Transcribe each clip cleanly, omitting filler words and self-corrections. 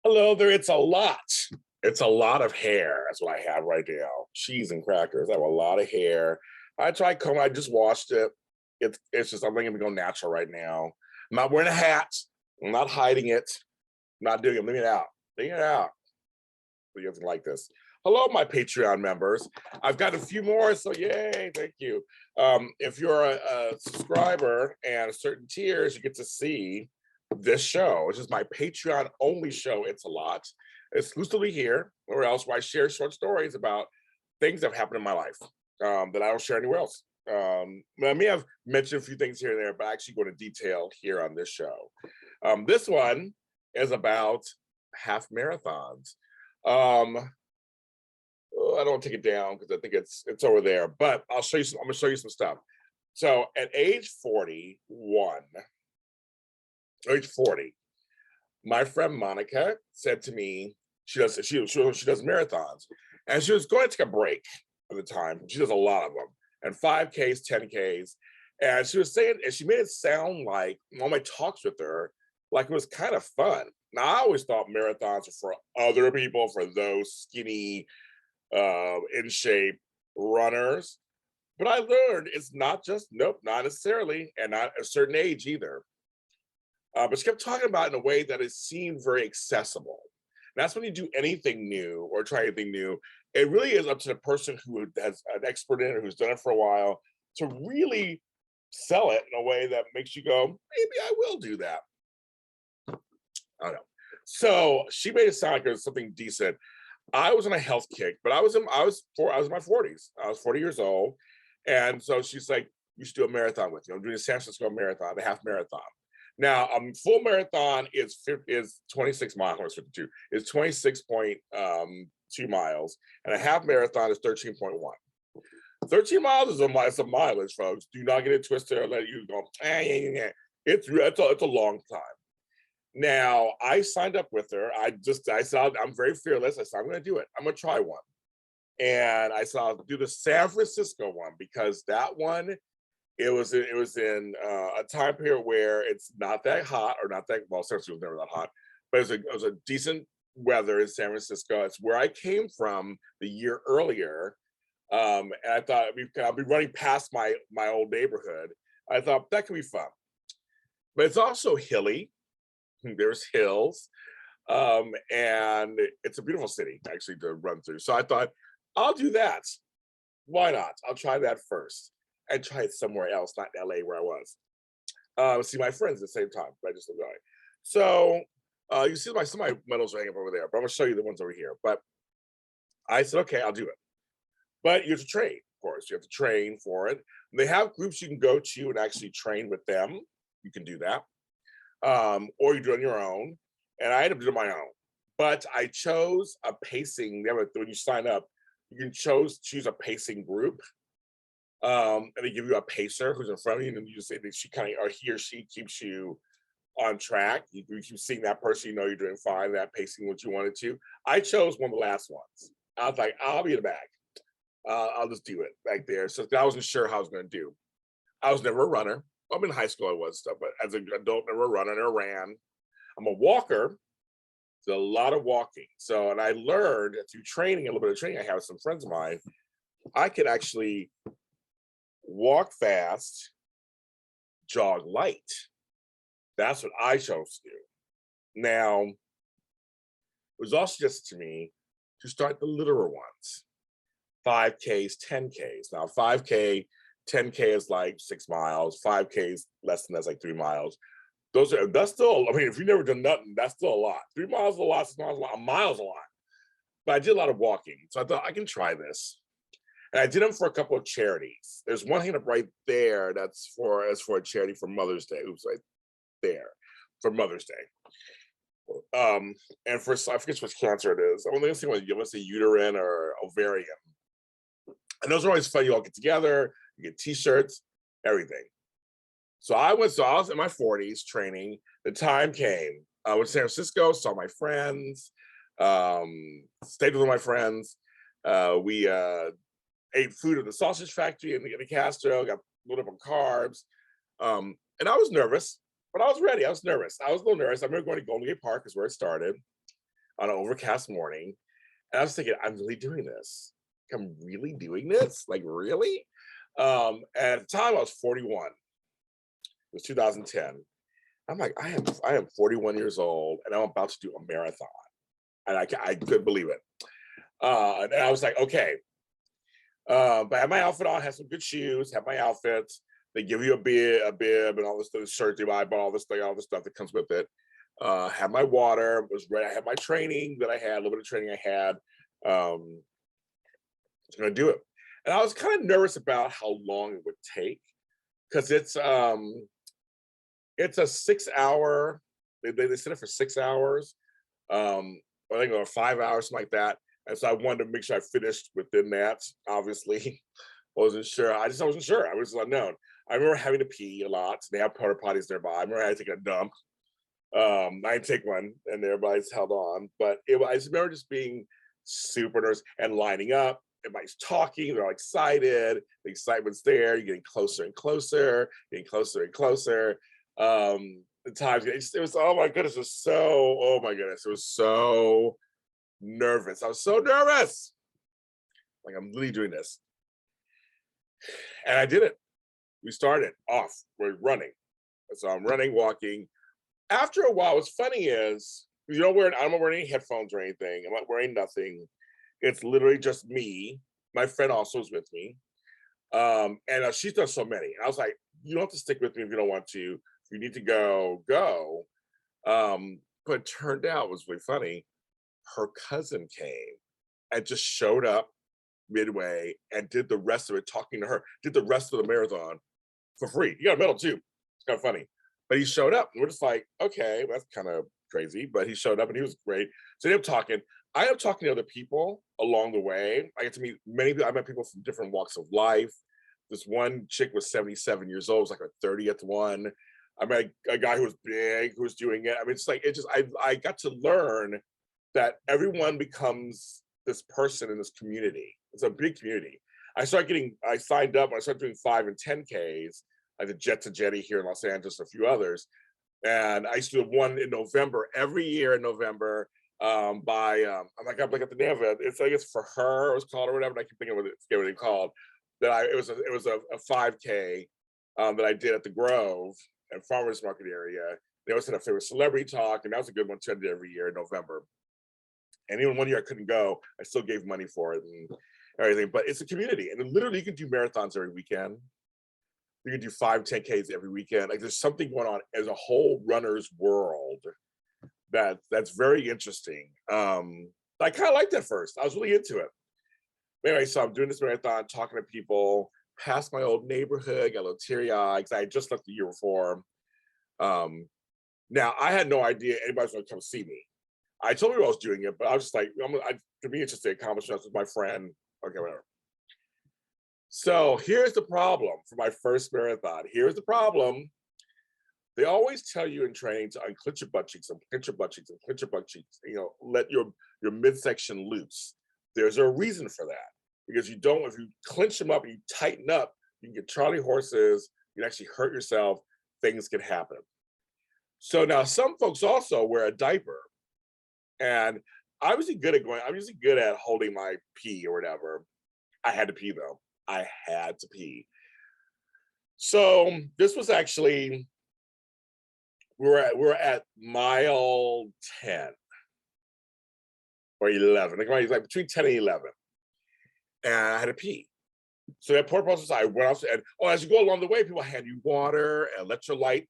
Hello there, it's a lot. It's a lot of hair. That's what I have right now. Cheese and crackers. I have a lot of hair. I tried comb. I just washed it. It's just I'm letting it go natural right now. I'm not wearing a hat. I'm not hiding it. I'm not doing it. Leave it out. Leave it out. You guys like this. Hello, my Patreon members. I've got a few more, so yay, thank you. If you're a subscriber and a certain tiers, you get to see this show, which is my Patreon only show. It's a lot, exclusively here, or else where I share short stories about things that have happened in my life that I don't share anywhere else. I may have mentioned a few things here and there, but I actually go into detail here on this show. This one is about half marathons. I don't want to take it down because I think it's over there, but I'll show you some. I'm gonna show you some stuff. So at age 41, age 40, my friend Monica said to me, she does marathons, and she was going to take a break at the time. She does a lot of them, and 5Ks, 10Ks, and she was saying, and she made it sound like all my talks with her, like it was kind of fun. Now I always thought marathons were for other people, for those skinny, in shape runners, but I learned it's not just nope, not necessarily, and not a certain age either. But she kept talking about it in a way that it seemed very accessible. And that's when you do anything new or try anything new. It really is up to the person who has an expert in it, who's done it for a while, to really sell it in a way that makes you go, maybe I will do that. I don't know. So she made it sound like it was something decent. I was on a health kick, but I was in my 40s. I was 40 years old. And so she's like, you should do a marathon with you. I'm doing a San Francisco marathon, a half marathon. Now, full marathon is 26 miles, 52. It's 26.2 miles, and a half marathon is 13.1. 13 miles is a mileage, folks. Do not get it twisted or let you go. It's a long time. Now, I signed up with her. I said, I'm very fearless. I said, I'm going to do it. I'm going to try one. And I said, I'll do the San Francisco one because that one, it was in a time period where it's not that hot or not that, well, San Francisco was never that hot, but it was a decent weather in San Francisco. It's where I came from the year earlier. And I thought I'll be running past my old neighborhood. I thought that could be fun. But it's also hilly. There's hills, and it's a beautiful city actually to run through. So I thought, I'll do that. Why not? I'll try that first and try it somewhere else, not LA where I was. See my friends at the same time, but I just enjoy. So you see some of my medals hanging up over there, but I'm gonna show you the ones over here. But I said, okay, I'll do it. But you have to train, of course. You have to train for it. They have groups you can go to and actually train with them. You can do that. Or you do it on your own. And I ended up doing my own. But I chose a pacing. When you sign up, you can choose a pacing group. And they give you a pacer who's in front of you, and you just say that she kind of, or he or she keeps you on track. You keep seeing that person, you know you're doing fine, that pacing what you wanted to. I chose one of the last ones. I was like, I'll be in the back. I'll just do it back there. So I wasn't sure how I was going to do. I was never a runner. I'm in high school, I was stuff, but as an adult, never a runner, never ran. I'm a walker. It's a lot of walking. So, and I learned through training, a little bit of training I have with some friends of mine, I could actually walk fast, jog light. That's what I chose to do. Now, it was also just to me to start the littler ones. 5Ks, 10Ks. Now, 5K, 10K is like 6 miles. 5K is less than that's like 3 miles. That's still, I mean, if you've never done nothing, that's still a lot. 3 miles is a lot, 6 miles is a lot, a mile's a lot. But I did a lot of walking. So I thought I can try this. And I did them for a couple of charities. There's one hanging up right there that's for a charity for Mother's Day. Oops, right there for Mother's Day. And for, I forget which cancer it is. I want to say uterine or ovarian. And those are always fun. You all get together, you get t-shirts, everything. So I was in my 40s training. The time came. I was in San Francisco, saw my friends, stayed with my friends. We ate food at the sausage factory in the Castro, got a little bit of carbs. And I was nervous, but I was ready. I was nervous. I was a little nervous. I remember going to Golden Gate Park is where it started. on an overcast morning. And I was thinking, I'm really doing this. I'm really doing this? Like, really? And at the time I was 41. It was 2010. I'm like, I am 41 years old and I'm about to do a marathon. And I couldn't believe it. And I was like, okay. But I had my outfit on, had some good shoes, had my outfits. They give you a bib and all this stuff, shirt. I bought all this thing, all the stuff that comes with it. Had my water, was ready. I had my training that I had, a little bit of training I had. I was gonna do it. And I was kind of nervous about how long it would take because it's a 6 hour, they set it for 6 hours. I think or 5 hours, something like that. And so I wanted to make sure I finished within that. Obviously, wasn't sure. I wasn't sure. I was unknown. I remember having to pee a lot. They have porta potties nearby. I remember I had to take a dump. I didn't take one, and everybody's held on. But I just remember just being super nervous and lining up. Everybody's talking. They're all excited. The excitement's there. You're getting closer and closer, getting closer and closer. The times it was oh my goodness, it was so oh my goodness, it was so nervous. I was so nervous. Like I'm really doing this. And I did it. We started off, we're running. So I'm running, walking. After a while, what's funny is I'm not wearing any headphones or anything. I'm not wearing nothing. It's literally just me. My friend also is with me. And she's done so many. And I was like, you don't have to stick with me if you don't want to. If you need to go, go. But it turned out, it was really funny. Her cousin came and just showed up midway and did the rest of it, talking to her, did the rest of the marathon for free. He got a medal too. It's kind of funny. But he showed up and we're just like, okay, that's kind of crazy. But he showed up and he was great. So they ended up talking. I ended up talking to other people along the way. I get to meet many people. I met people from different walks of life. This one chick was 77 years old, it was like her 30th one. I met a guy who was big, who was doing it. I mean, it's like, it just, I got to learn that everyone becomes this person in this community. It's a big community. I signed up when I started doing 5 and 10Ks. I did Jet to Jetty here in Los Angeles, a few others. And I used to do one in November, every year in November, I'm like, I'm looking at the name of it. It's like it's for her, it was called or whatever. And I keep thinking what it's called. It was a 5K that I did at the Grove and Farmers Market area. They always had a favorite celebrity talk, and that was a good one too. I did every year in November. And even one year I couldn't go, I still gave money for it and everything. But it's a community, and literally you can do marathons every weekend. You can do 5, 10Ks every weekend. Like there's something going on as a whole runner's world that's very interesting. I kind of liked it at first. I was really into it. Anyway, so I'm doing this marathon, talking to people, past my old neighborhood, got a little teary-eyed because I had just left the year before. Now, I had no idea anybody was going to come see me. I told people I was doing it, but I was just like, to be interested, accomplishments with my friend. Okay, whatever. So here's the problem for my first marathon. Here's the problem. They always tell you in training to unclench your butt cheeks and clench your butt cheeks and clench your butt cheeks. Let your midsection loose. There's a reason for that because if you clench them up and you tighten up, you can get Charlie horses. You can actually hurt yourself. Things can happen. So now some folks also wear a diaper, and I'm usually good at holding my pee or whatever. I had to pee though. I had to pee. So this was actually. We're at mile 10 or 11, like between 10 and 11. And I had to pee. So that poor process, I went off and as you go along the way, people hand you water, electrolyte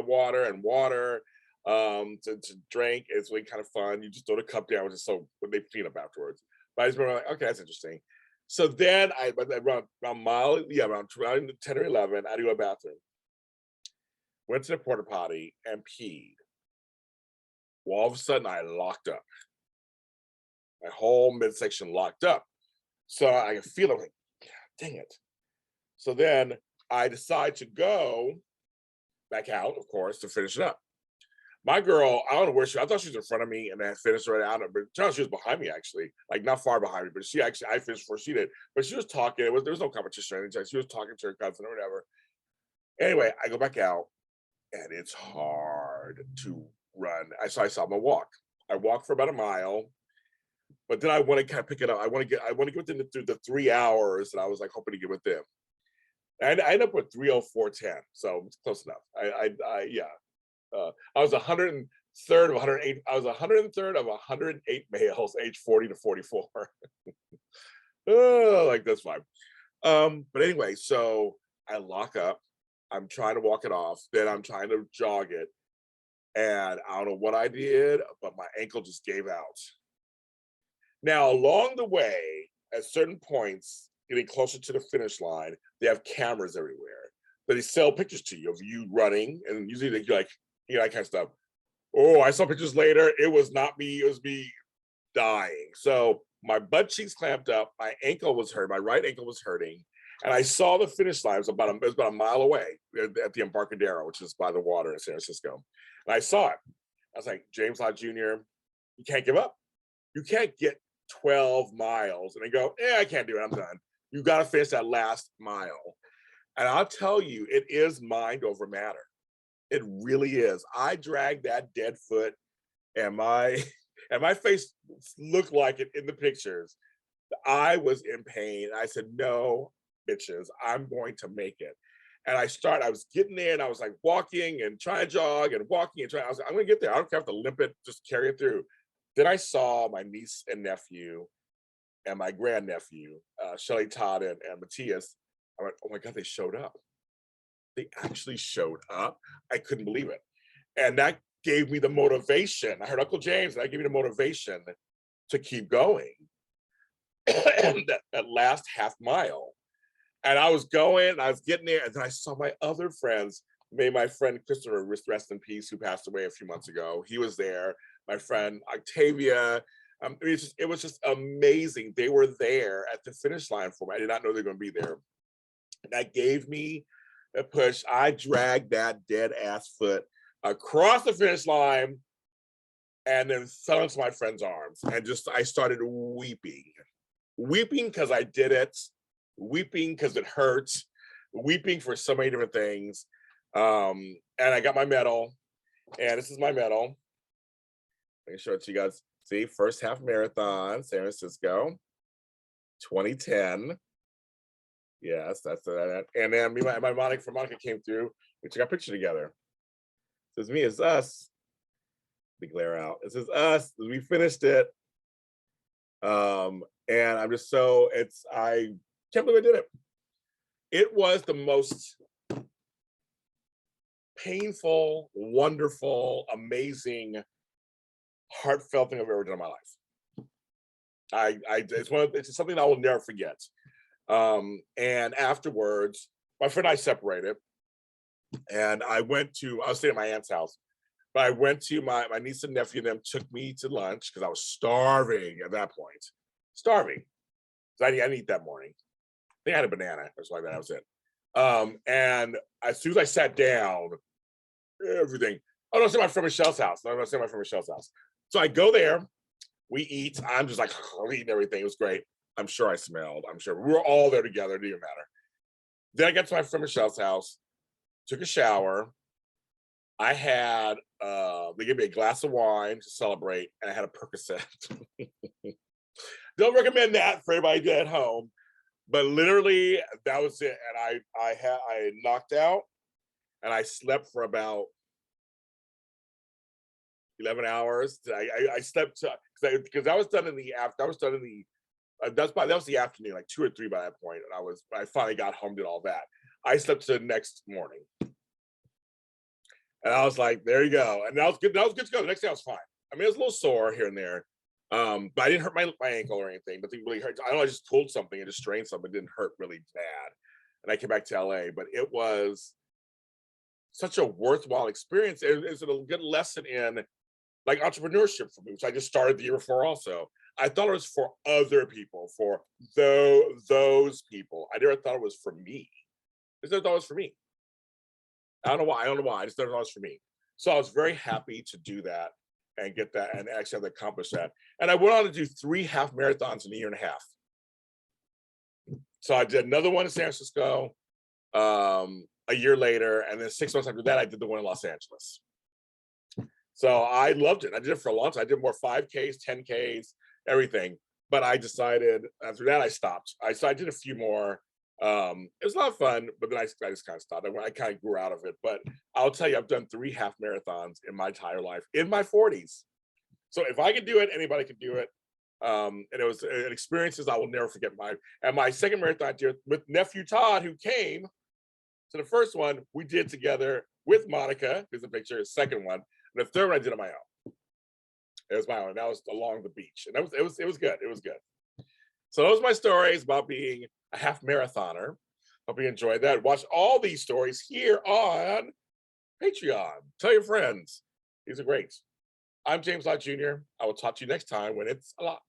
water and water to drink. It's really kind of fun. You just throw the cup down, which is so they clean up afterwards. But I just remember like, okay, that's interesting. So then around 10 or 11, I had to go to the bathroom. Went to the porta potty and peed. Well, all of a sudden I locked up. My whole midsection locked up. So I can feel it, like, dang it. So then I decide to go back out, of course, to finish it up. My girl, I don't know where I thought she was in front of me and I finished right out, but it turns out she was behind me actually, like not far behind me, but I finished before she did. But she was talking, there was no competition or anything. She was talking to her cousin or whatever. Anyway, I go back out. And it's hard to run. So I saw my walk. I walk for about a mile, but then I want to kind of pick it up. I want to get within the 3 hours that I was like hoping to get within. And I ended up with 3:04:10, so it's close enough. Yeah. I was 103rd of 108. I was 103rd of 108 males, age 40 to 44. Oh, like that's fine. But anyway, so I lock up. I'm trying to walk it off. Then I'm trying to jog it, and I don't know what I did, but my ankle just gave out. Now, along the way, at certain points, getting closer to the finish line, they have cameras everywhere. But they sell pictures to you of you running, and usually you're like, that kind of stuff. Oh, I saw pictures later. It was not me. It was me dying. So my butt cheeks clamped up. My ankle was hurt. My right ankle was hurting. And I saw the finish line. It was about a mile away at the Embarcadero, which is by the water in San Francisco. And I saw it. I was like, James Lott Jr., you can't give up. You can't get 12 miles and then go, I can't do it. I'm done. You got to finish that last mile. And I'll tell you, it is mind over matter. It really is. I dragged that dead foot, and my face looked like it in the pictures. I was in pain. I said, no, bitches, I'm going to make it. And I was getting there, and I was like walking and trying to jog and walking and trying. I was like, I'm going to get there. I don't care if to limp it, just carry it through. Then I saw my niece and nephew and my grandnephew, Shelly, Todd, and Matthias. I went, oh my God, they showed up. They actually showed up. I couldn't believe it. And that gave me the motivation. I heard Uncle James, and that gave me the motivation to keep going. that last half mile. And I was going, and I was getting there, and then I saw my other friends. My friend Christopher, rest in peace, who passed away a few months ago. He was there. My friend Octavia. It was just amazing. They were there at the finish line for me. I did not know they were going to be there. And that gave me a push. I dragged that dead ass foot across the finish line and then fell into my friend's arms. And I started weeping because I did it, weeping because it hurts, weeping for so many different things. And I got my medal, and this is my medal. Let me show it to you guys. See, first half marathon, San Francisco, 2010. Yes, that's that. And then my Monica came through. We took a picture together. It says me, it's us. The glare out. It says us. We finished it. And I'm just I can't believe I did it. It was the most painful, wonderful, amazing, heartfelt thing I've ever done in my life. It's something I will never forget. And afterwards, my friend and I separated, and I was staying at my aunt's house, but I went to my niece and nephew, and them took me to lunch because I was starving at that point. Starving. So I didn't eat that morning. I think I had a banana or something like that. That was it. And as soon as I sat down, everything. Oh, no, I was at my friend Michelle's house. So I go there, we eat. I'm just like eating everything. It was great. I'm sure I smelled. I'm sure we were all there together. It didn't even matter. Then I got to my friend Michelle's house, took a shower. I had, they gave me a glass of wine to celebrate, and I had a Percocet. Don't recommend that for anybody at home, but literally that was it. And I knocked out, and I slept for about 11 hours. I slept because I was done in the after. I was done in the that was the afternoon, like 2 or 3 by that point, and I finally got home, did all that. I slept to the next morning, and I was like, there you go. And that was good. That was good to go. The next day I was fine. I mean, it was a little sore here and there, but I didn't hurt my ankle or anything. Nothing really hurt. I know I just pulled something and just strained something. It didn't hurt really bad. And I came back to LA, but it was such a worthwhile experience. It's a good lesson in like entrepreneurship for me, which I just started the year before also. I thought it was for other people, for those people. I never thought it was for me. I just thought it was for me. I don't know why. I just thought it was for me. So I was very happy to do that and get that and actually have to accomplish that. And I went on to do 3 half marathons in a year and a half. So I did another one in San Francisco a year later. And then 6 months after that, I did the one in Los Angeles. So I loved it. I did it for a long time. I did more 5Ks, 10Ks, everything. But I decided after that I stopped. I did a few more. It was a lot of fun, but then I just kind of stopped. I kind of grew out of it. But I'll tell you, I've done 3 half marathons in my entire life in my 40s. So if I could do it, anybody could do it. And it was an experiences I will never forget. My second marathon I did with nephew Todd, who came to the first one we did together with Monica. There's a picture. The second one, and the third one I did on my own. It was my own. And that was along the beach, and it was good. It was good. So those are my stories about being a half marathoner. Hope you enjoyed that. Watch all these stories here on Patreon. Tell your friends. These are great. I'm James Lott Jr. I will talk to you next time when it's a lot.